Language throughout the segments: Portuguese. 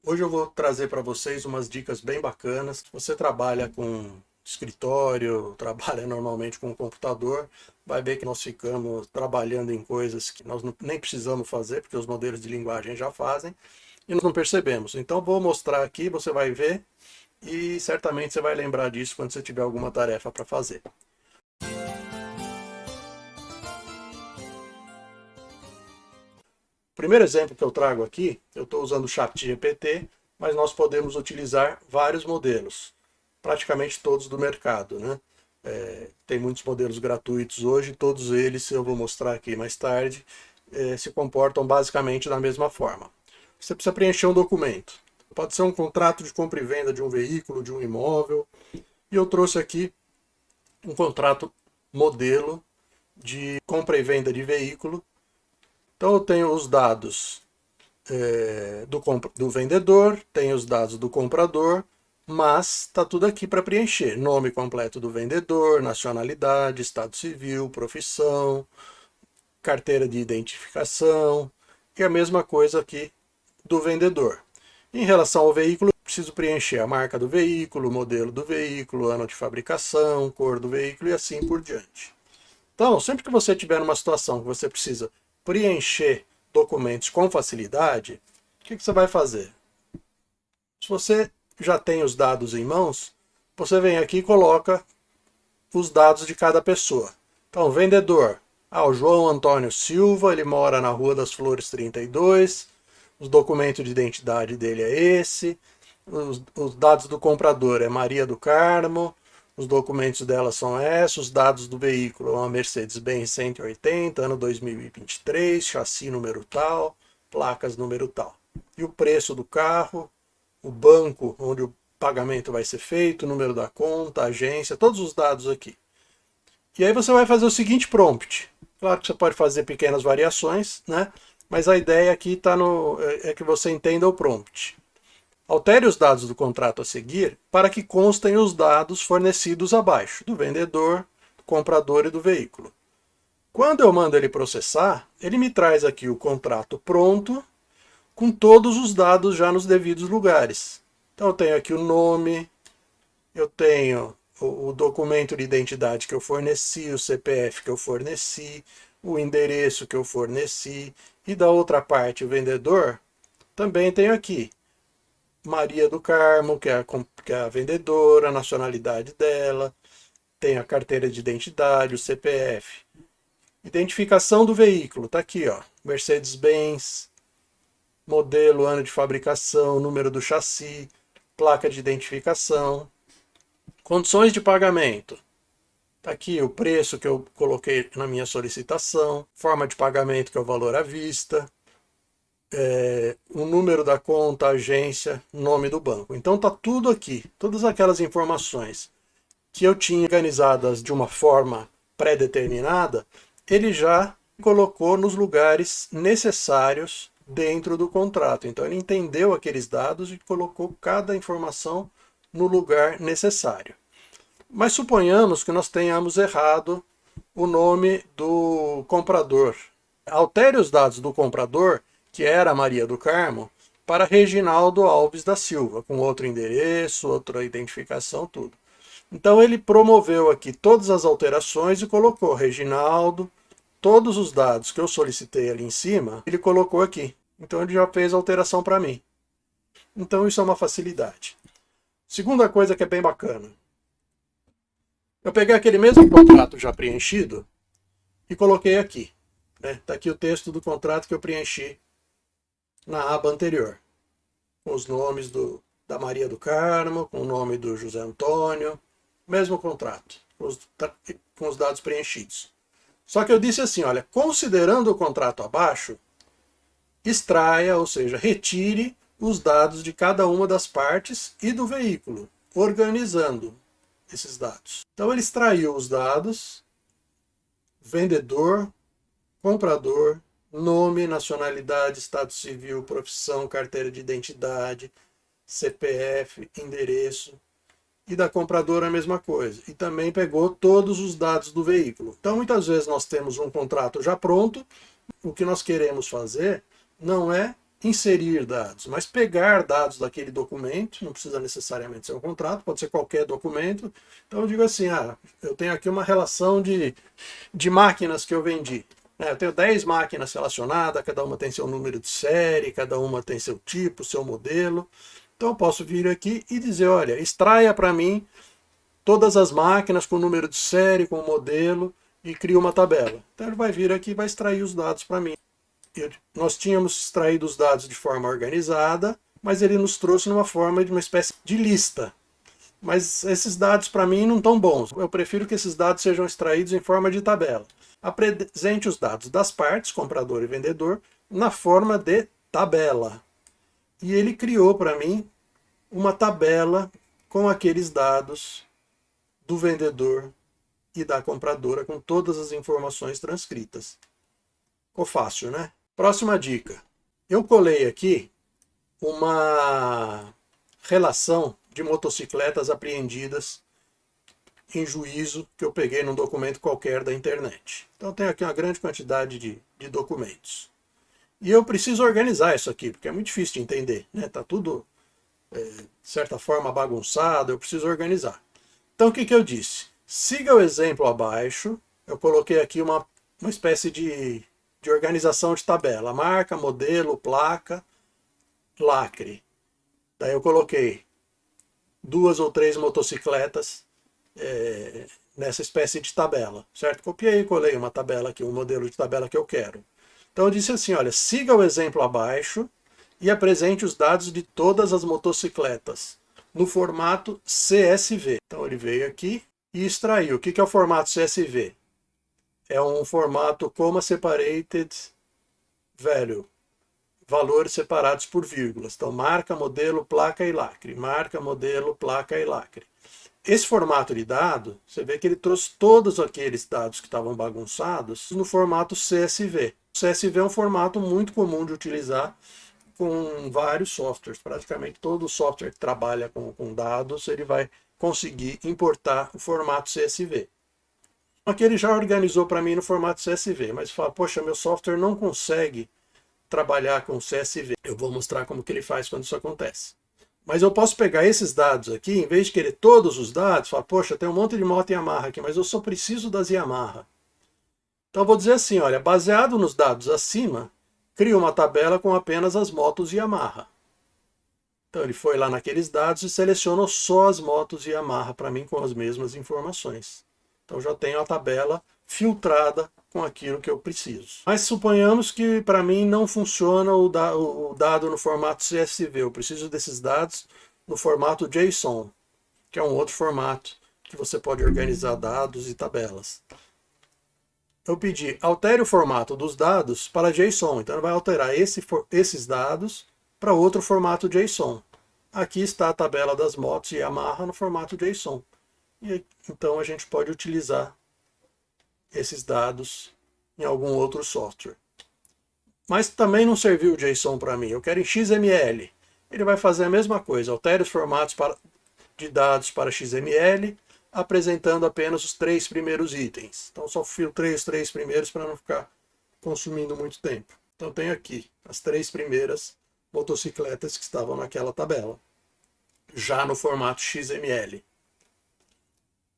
Hoje eu vou trazer para vocês umas dicas bem bacanas. Se você trabalha com escritório, trabalha normalmente com computador, vai ver que nós ficamos trabalhando em coisas que nós nem precisamos fazer, porque os modelos de linguagem já fazem, e nós não percebemos. Então vou mostrar aqui, você vai ver, e certamente você vai lembrar disso quando você tiver alguma tarefa para fazer. O primeiro exemplo que eu trago aqui, eu estou usando o ChatGPT, mas nós podemos utilizar vários modelos, praticamente todos do mercado, né? Tem muitos modelos gratuitos hoje, todos eles, eu vou mostrar aqui mais tarde, se comportam basicamente da mesma forma. Você precisa preencher um documento. Pode ser um contrato de compra e venda de um veículo, de um imóvel. E eu trouxe aqui um contrato modelo de compra e venda de veículo. Então eu tenho os dados do vendedor, tenho os dados do comprador, mas está tudo aqui para preencher. Nome completo do vendedor, nacionalidade, estado civil, profissão, carteira de identificação e a mesma coisa aqui do vendedor. Em relação ao veículo, preciso preencher a marca do veículo, o modelo do veículo, ano de fabricação, cor do veículo e assim por diante. Então, sempre que você tiver numa situação que você precisa preencher documentos com facilidade, o que você vai fazer? Se você já tem os dados em mãos, você vem aqui e coloca os dados de cada pessoa. Então, vendedor, o João Antônio Silva, ele mora na Rua das Flores 32, os documentos de identidade dele é esse, os dados do comprador é Maria do Carmo, os documentos dela são esses, os dados do veículo é uma Mercedes-Benz 180, ano 2023, chassi número tal, placas número tal. E o preço do carro, o banco onde o pagamento vai ser feito, o número da conta, a agência, todos os dados aqui. E aí você vai fazer o seguinte prompt. Claro que você pode fazer pequenas variações, né? Mas a ideia aqui é que você entenda o prompt. Altere os dados do contrato a seguir para que constem os dados fornecidos abaixo, do vendedor, do comprador e do veículo. Quando eu mando ele processar, ele me traz aqui o contrato pronto, com todos os dados já nos devidos lugares. Então eu tenho aqui o nome, eu tenho o documento de identidade que eu forneci, o CPF que eu forneci, o endereço que eu forneci, e da outra parte, o vendedor, também tenho aqui Maria do Carmo, que é a vendedora, a nacionalidade dela, tem a carteira de identidade, o CPF. Identificação do veículo, tá aqui, ó, Mercedes-Benz, modelo, ano de fabricação, número do chassi, placa de identificação. Condições de pagamento. Tá aqui o preço que eu coloquei na minha solicitação, forma de pagamento que é o valor à vista, o número da conta, agência, nome do banco. Então tá tudo aqui, todas aquelas informações que eu tinha organizadas de uma forma pré-determinada, ele já colocou nos lugares necessários dentro do contrato. Então ele entendeu aqueles dados e colocou cada informação no lugar necessário. Mas suponhamos que nós tenhamos errado o nome do comprador. Altere os dados do comprador, que era Maria do Carmo, para Reginaldo Alves da Silva, com outro endereço, outra identificação, tudo. Então ele promoveu aqui todas as alterações e colocou Reginaldo, todos os dados que eu solicitei ali em cima, ele colocou aqui. Então ele já fez a alteração para mim. Então isso é uma facilidade. Segunda coisa que é bem bacana. Eu peguei aquele mesmo contrato já preenchido e coloquei aqui. Está aqui o texto do contrato que eu preenchi na aba anterior. Com os nomes da Maria do Carmo, com o nome do José Antônio. Mesmo contrato, com os dados preenchidos. Só que eu disse assim, olha, considerando o contrato abaixo, extraia, ou seja, retire os dados de cada uma das partes e do veículo, organizando esses dados. Então ele extraiu os dados, vendedor, comprador, nome, nacionalidade, estado civil, profissão, carteira de identidade, CPF, endereço, e da compradora a mesma coisa. E também pegou todos os dados do veículo. Então muitas vezes nós temos um contrato já pronto, o que nós queremos fazer não é inserir dados, mas pegar dados daquele documento, não precisa necessariamente ser um contrato, pode ser qualquer documento. Então eu digo assim, eu tenho aqui uma relação de máquinas que eu vendi. Eu tenho 10 máquinas relacionadas, cada uma tem seu número de série, cada uma tem seu tipo, seu modelo. Então eu posso vir aqui e dizer, olha, extraia para mim todas as máquinas com número de série, com modelo, e cria uma tabela. Então ele vai vir aqui e vai extrair os dados para mim. Nós tínhamos extraído os dados de forma organizada, mas ele nos trouxe numa forma de uma espécie de lista. Mas esses dados para mim não estão bons. Eu prefiro que esses dados sejam extraídos em forma de tabela. Apresente os dados das partes, comprador e vendedor, na forma de tabela. E ele criou para mim uma tabela com aqueles dados do vendedor e da compradora, com todas as informações transcritas. Ficou fácil, né? Próxima dica. Eu colei aqui uma relação de motocicletas apreendidas em juízo que eu peguei num documento qualquer da internet. Então tem aqui uma grande quantidade de documentos. E eu preciso organizar isso aqui, porque é muito difícil de entender, né? Tá tudo, de certa forma, bagunçado, eu preciso organizar. Então o que eu disse? Siga o exemplo abaixo, eu coloquei aqui uma espécie de organização de tabela, marca, modelo, placa, lacre. Daí eu coloquei 2 ou 3 motocicletas nessa espécie de tabela, certo? Copiei e colei uma tabela aqui, um modelo de tabela que eu quero. Então eu disse assim, olha, siga o exemplo abaixo e apresente os dados de todas as motocicletas no formato CSV. Então ele veio aqui e extraiu. O que é o formato CSV? É um formato Comma Separated Value, valores separados por vírgulas. Então marca, modelo, placa e lacre. Marca, modelo, placa e lacre. Esse formato de dado, você vê que ele trouxe todos aqueles dados que estavam bagunçados no formato CSV. O CSV é um formato muito comum de utilizar com vários softwares. Praticamente todo software que trabalha com dados, ele vai conseguir importar o formato CSV. Aqui ele já organizou para mim no formato CSV, mas fala, poxa, meu software não consegue trabalhar com CSV. Eu vou mostrar como que ele faz quando isso acontece. Mas eu posso pegar esses dados aqui, em vez de querer todos os dados, falar, poxa, tem um monte de moto Yamaha aqui, mas eu só preciso das Yamaha. Então eu vou dizer assim, olha, baseado nos dados acima, cria uma tabela com apenas as motos Yamaha. Então ele foi lá naqueles dados e selecionou só as motos Yamaha para mim com as mesmas informações. Então já tenho a tabela filtrada com aquilo que eu preciso. Mas suponhamos que para mim não funciona o dado no formato CSV. Eu preciso desses dados no formato JSON, que é um outro formato que você pode organizar dados e tabelas. Eu pedi, altere o formato dos dados para JSON. Então ele vai alterar esses dados para outro formato JSON. Aqui está a tabela das motos Yamaha no formato JSON. E então a gente pode utilizar esses dados em algum outro software. Mas também não serviu o JSON para mim, eu quero em XML. Ele vai fazer a mesma coisa, altere os formatos de dados para XML, apresentando apenas os 3 primeiros itens. Então só filtrei os 3 primeiros para não ficar consumindo muito tempo. Então tenho aqui as 3 primeiras motocicletas que estavam naquela tabela, já no formato XML.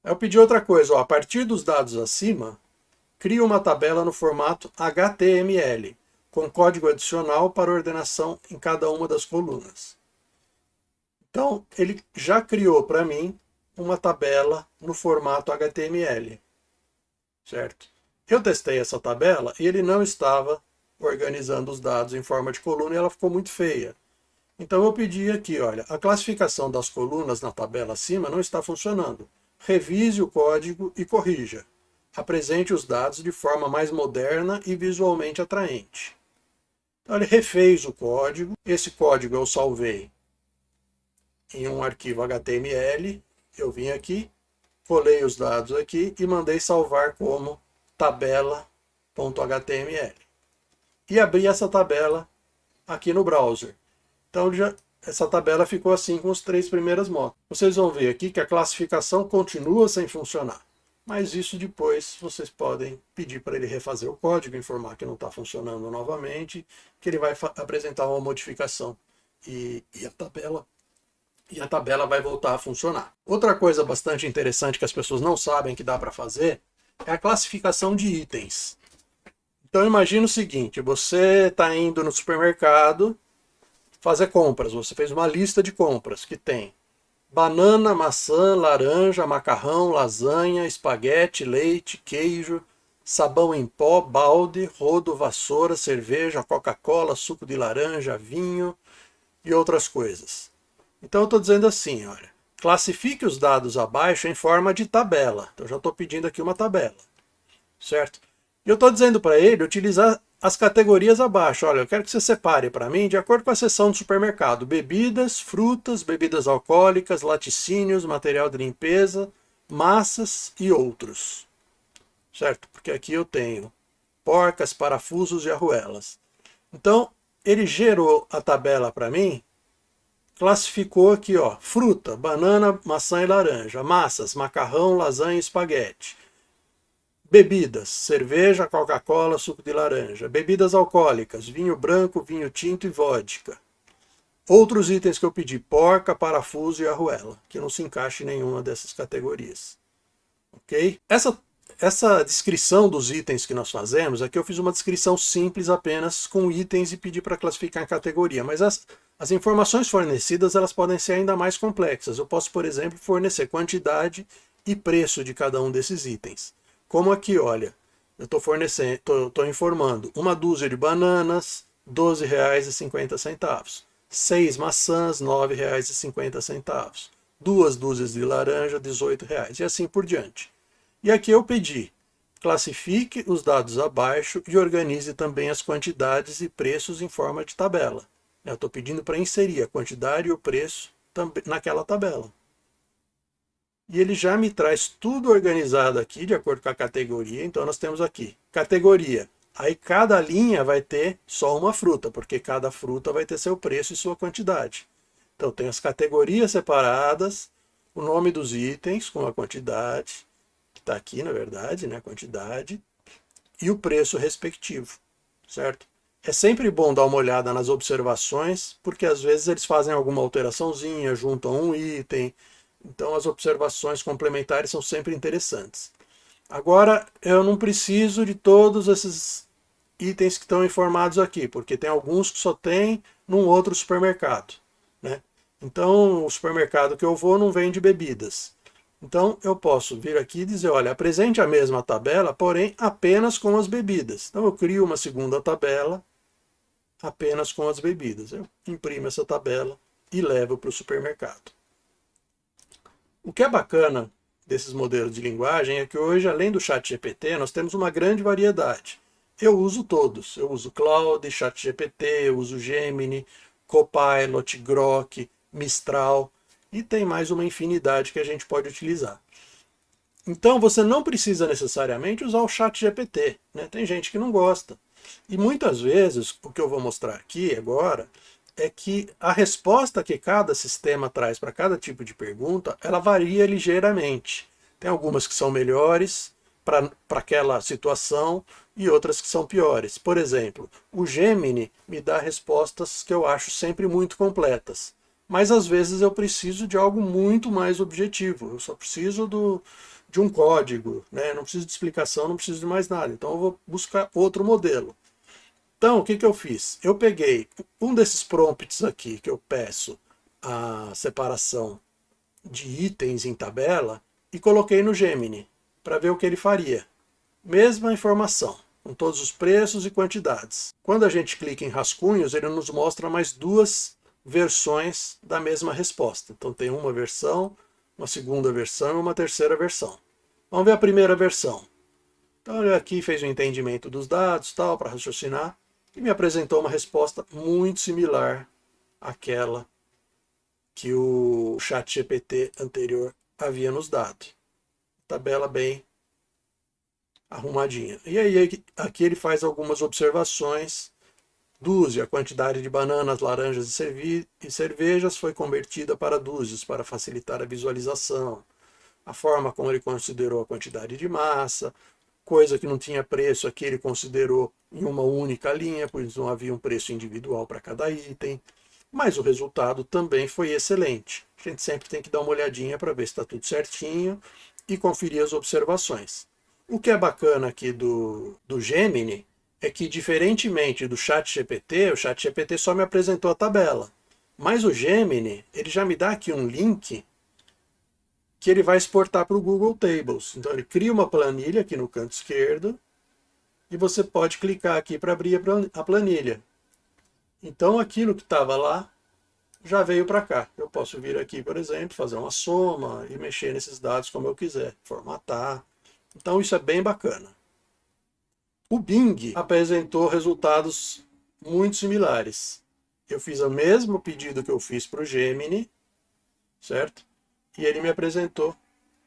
Eu pedi outra coisa, a partir dos dados acima, cria uma tabela no formato HTML, com código adicional para ordenação em cada uma das colunas. Então, ele já criou para mim uma tabela no formato HTML, certo? Eu testei essa tabela e ele não estava organizando os dados em forma de coluna e ela ficou muito feia. Então eu pedi aqui, olha, a classificação das colunas na tabela acima não está funcionando. Revise o código e corrija. Apresente os dados de forma mais moderna e visualmente atraente. Então ele refez o código. Esse código eu salvei em um arquivo HTML. Eu vim aqui, colei os dados aqui e mandei salvar como tabela.html. E abri essa tabela aqui no browser. Então essa tabela ficou assim com as 3 primeiras motos. Vocês vão ver aqui que a classificação continua sem funcionar. mas isso depois vocês podem pedir para ele refazer o código, informar que não está funcionando novamente, que ele vai apresentar uma modificação e a tabela vai voltar a funcionar. Outra coisa bastante interessante que as pessoas não sabem que dá para fazer é a classificação de itens. Então imagina o seguinte, você está indo no supermercado fazer compras, você fez uma lista de compras que tem banana, maçã, laranja, macarrão, lasanha, espaguete, leite, queijo, sabão em pó, balde, rodo, vassoura, cerveja, Coca-Cola, suco de laranja, vinho e outras coisas. Então eu estou dizendo assim, olha, classifique os dados abaixo em forma de tabela. Então eu já estou pedindo aqui uma tabela, certo? E eu estou dizendo para ele utilizar as categorias abaixo. Olha, eu quero que você separe para mim de acordo com a seção do supermercado. Bebidas, frutas, bebidas alcoólicas, laticínios, material de limpeza, massas e outros. Certo? Porque aqui eu tenho porcas, parafusos e arruelas. Então, ele gerou a tabela para mim, classificou aqui, ó, fruta, banana, maçã e laranja, massas, macarrão, lasanha e espaguete. Bebidas, cerveja, Coca-Cola, suco de laranja. Bebidas alcoólicas, vinho branco, vinho tinto e vodka. Outros itens que eu pedi, porca, parafuso e arruela, que não se encaixa em nenhuma dessas categorias. Ok? Essa descrição dos itens que nós fazemos, aqui eu fiz uma descrição simples apenas com itens e pedi para classificar em categoria, mas as informações fornecidas elas podem ser ainda mais complexas. Eu posso, por exemplo, fornecer quantidade e preço de cada um desses itens. Como aqui, olha, eu estou informando uma dúzia de bananas, R$ 12,50. 6 maçãs, R$ 9,50. 2 dúzias de laranja, R$ 18,00. E assim por diante. E aqui eu pedi, classifique os dados abaixo e organize também as quantidades e preços em forma de tabela. Eu estou pedindo para inserir a quantidade e o preço naquela tabela. E ele já me traz tudo organizado aqui, de acordo com a categoria. Então nós temos aqui, categoria. Aí cada linha vai ter só uma fruta, porque cada fruta vai ter seu preço e sua quantidade. Então tem as categorias separadas, o nome dos itens com a quantidade, que está aqui na verdade, né, a quantidade, e o preço respectivo, certo? É sempre bom dar uma olhada nas observações, porque às vezes eles fazem alguma alteraçãozinha, juntam um item. Então as observações complementares são sempre interessantes. Agora eu não preciso de todos esses itens que estão informados aqui, porque tem alguns que só tem num outro supermercado, né? Então o supermercado que eu vou não vende bebidas. Então eu posso vir aqui e dizer, olha, apresente a mesma tabela, porém apenas com as bebidas. Então eu crio uma segunda tabela apenas com as bebidas. Eu imprimo essa tabela e levo para o supermercado. O que é bacana desses modelos de linguagem é que hoje, além do ChatGPT, nós temos uma grande variedade. Eu uso todos. Eu uso Claude, ChatGPT, eu uso Gemini, Copilot, Grok, Mistral e tem mais uma infinidade que a gente pode utilizar. Então você não precisa necessariamente usar o ChatGPT, né? Tem gente que não gosta. E muitas vezes, o que eu vou mostrar aqui agora, é que a resposta que cada sistema traz para cada tipo de pergunta, ela varia ligeiramente. Tem algumas que são melhores para aquela situação e outras que são piores. Por exemplo, o Gemini me dá respostas que eu acho sempre muito completas. Mas às vezes eu preciso de algo muito mais objetivo. Eu só preciso de um código, né? Não preciso de explicação, não preciso de mais nada. Então eu vou buscar outro modelo. Então, o que eu fiz? Eu peguei um desses prompts aqui que eu peço a separação de itens em tabela e coloquei no Gemini para ver o que ele faria. Mesma informação, com todos os preços e quantidades. Quando a gente clica em rascunhos, ele nos mostra mais duas versões da mesma resposta. Então tem uma versão, uma segunda versão e uma terceira versão. Vamos ver a primeira versão. Então ele aqui fez o entendimento dos dados, tal, para raciocinar. E me apresentou uma resposta muito similar àquela que o ChatGPT anterior havia nos dado. Tabela bem arrumadinha. E aí aqui ele faz algumas observações. Dúzia, a quantidade de bananas, laranjas e cervejas foi convertida para dúzias para facilitar a visualização. a forma como ele considerou a quantidade de massa, coisa que não tinha preço aqui ele considerou em uma única linha, pois não havia um preço individual para cada item. Mas o resultado também foi excelente. A gente sempre tem que dar uma olhadinha para ver se está tudo certinho e conferir as observações. O que é bacana aqui do Gemini é que, diferentemente do ChatGPT, o ChatGPT só me apresentou a tabela. Mas o Gemini, ele já me dá aqui um link que ele vai exportar para o Google Tables. Então ele cria uma planilha aqui no canto esquerdo e você pode clicar aqui para abrir a planilha. Então aquilo que estava lá já veio para cá. Eu posso vir aqui, por exemplo, fazer uma soma e mexer nesses dados como eu quiser, formatar. Então isso é bem bacana. O Bing apresentou resultados muito similares. Eu fiz o mesmo pedido que eu fiz para o Gemini, certo? E ele me apresentou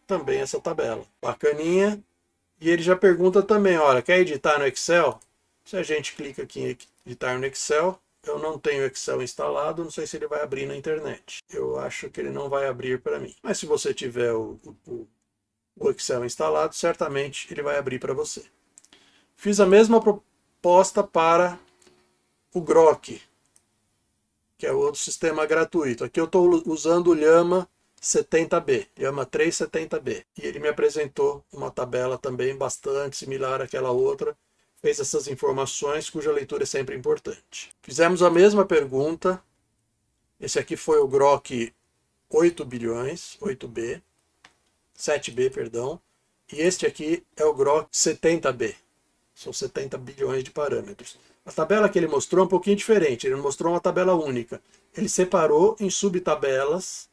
também essa tabela. Bacaninha. E ele já pergunta também, olha, quer editar no Excel? Se a gente clica aqui em editar no Excel, eu não tenho Excel instalado, não sei se ele vai abrir na internet. Eu acho que ele não vai abrir para mim. Mas se você tiver o Excel instalado, certamente ele vai abrir para você. Fiz a mesma proposta para o Grok, que é outro sistema gratuito. Aqui eu estou usando o Llama 70B, Llama 370B. E ele me apresentou uma tabela também bastante similar àquela outra, fez essas informações cuja leitura é sempre importante. Fizemos a mesma pergunta, esse aqui foi o Grok 8 bilhões, 8B, 7B, perdão, e este aqui é o Grok 70B, são 70 bilhões de parâmetros. A tabela que ele mostrou é um pouquinho diferente, ele não mostrou uma tabela única, ele separou em subtabelas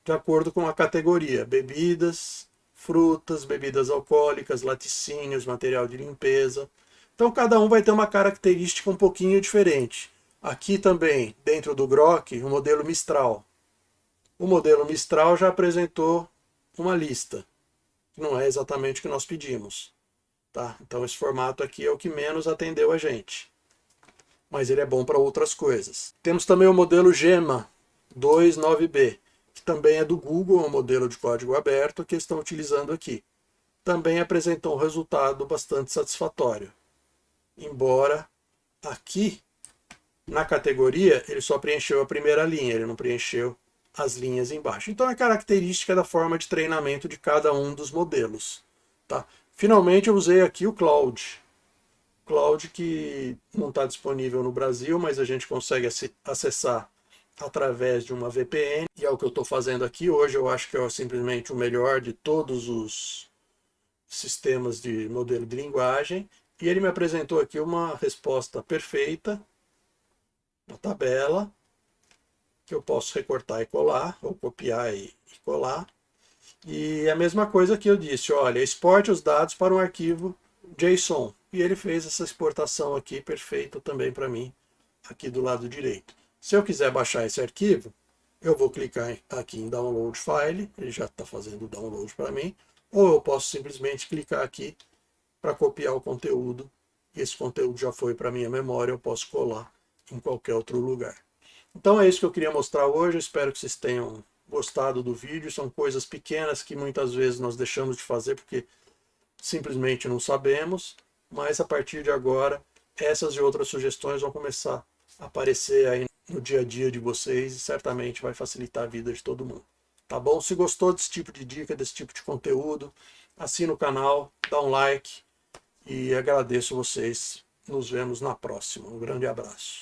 de acordo com a categoria, bebidas, frutas, bebidas alcoólicas, laticínios, material de limpeza. Então cada um vai ter uma característica um pouquinho diferente. Aqui também, dentro do Grok, o modelo Mistral. O modelo Mistral já apresentou uma lista, que não é exatamente o que nós pedimos. Tá? Então esse formato aqui é o que menos atendeu a gente. Mas ele é bom para outras coisas. Temos também o modelo Gemma 29B, que também é do Google, é um modelo de código aberto que eles estão utilizando aqui. Também apresentou um resultado bastante satisfatório. Embora aqui, na categoria, ele só preencheu a primeira linha, ele não preencheu as linhas embaixo. Então é característica da forma de treinamento de cada um dos modelos. Tá? Finalmente eu usei aqui o Claude. Claude que não está disponível no Brasil, mas a gente consegue acessar através de uma VPN, e é o que eu estou fazendo aqui hoje. Eu acho que é simplesmente o melhor de todos os sistemas de modelo de linguagem, e ele me apresentou aqui uma resposta perfeita, uma tabela, que eu posso recortar e colar, ou copiar e colar, e a mesma coisa que eu disse, olha, exporte os dados para um arquivo JSON, e ele fez essa exportação aqui perfeita também para mim, aqui do lado direito. Se eu quiser baixar esse arquivo, eu vou clicar aqui em Download File, ele já está fazendo o download para mim, ou eu posso simplesmente clicar aqui para copiar o conteúdo, e esse conteúdo já foi para a minha memória, eu posso colar em qualquer outro lugar. Então é isso que eu queria mostrar hoje, eu espero que vocês tenham gostado do vídeo. São coisas pequenas que muitas vezes nós deixamos de fazer porque simplesmente não sabemos, mas a partir de agora essas e outras sugestões vão começar a aparecer aí no dia a dia de vocês e certamente vai facilitar a vida de todo mundo. Tá bom? Se gostou desse tipo de dica, desse tipo de conteúdo, assina o canal, dá um like e agradeço vocês. Nos vemos na próxima. Um grande abraço.